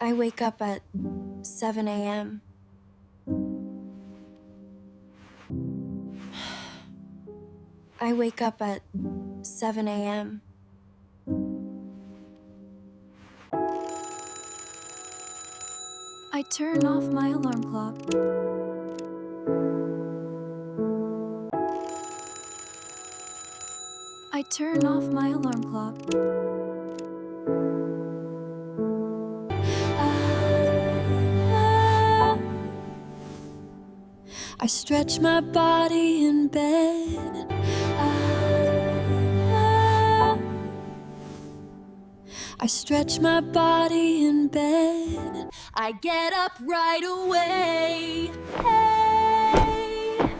I wake up at 7 a.m. I wake up at 7 a.m. I turn off my alarm clock. I turn off my alarm clock. I stretch my body in bed. I stretch my body in bed. I get up right away. Hey.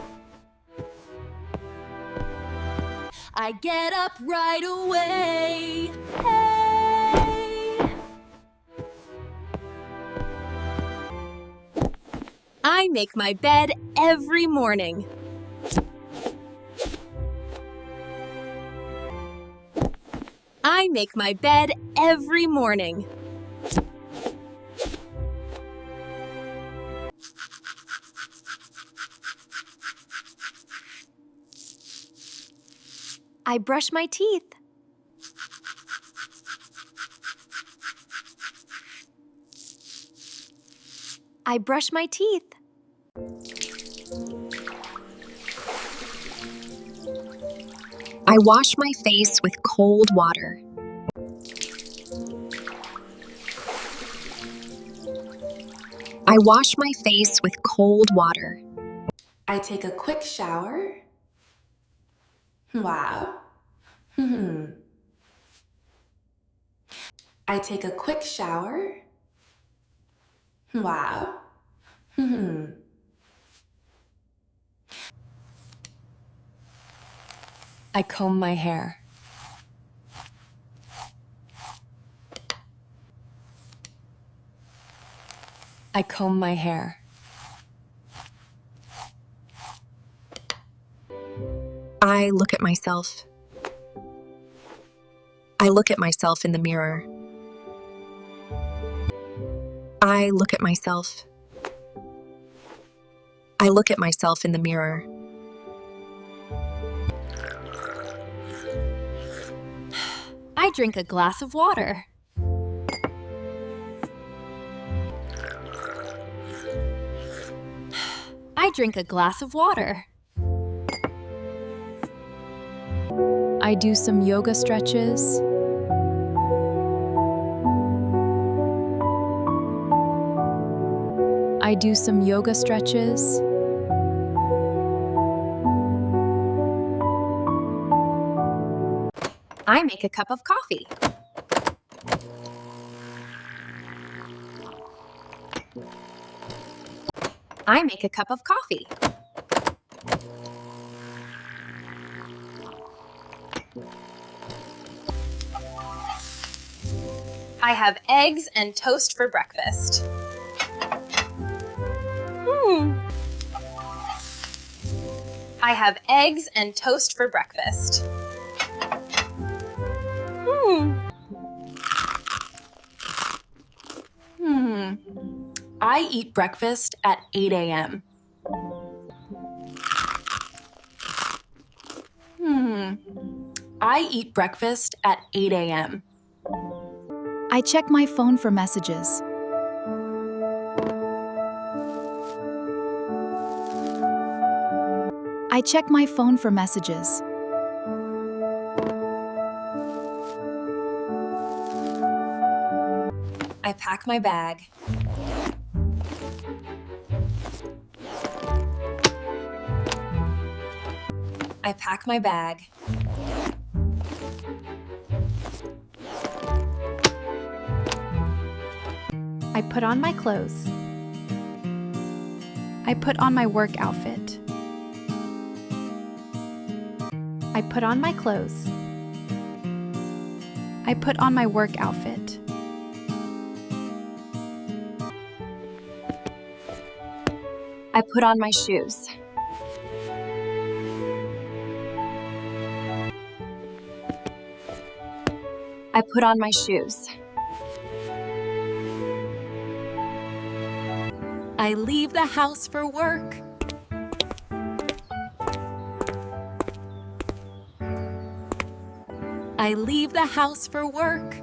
I get up right away. Hey. I make my bed every morning. I make my bed every morning. I brush my teeth. I brush my teeth. I wash my face with cold water. I wash my face with cold water. I take a quick shower. Wow. I take a quick shower. Wow. I comb my hair. I comb my hair. I look at myself. I look at myself in the mirror. I look at myself. I look at myself in the mirror. I drink a glass of water. I drink a glass of water. I do some yoga stretches. I do some yoga stretches. I make a cup of coffee. I make a cup of coffee. I have eggs and toast for breakfast. I have eggs and toast for breakfast. I eat breakfast at 8 a.m. I eat breakfast at 8 a.m. I check my phone for messages. I check my phone for messages. I pack my bag. I pack my bag. I put on my clothes. I put on my work outfit. I put on my clothes. I put on my work outfit. I put on my shoes. I put on my shoes. I leave the house for work. I leave the house for work.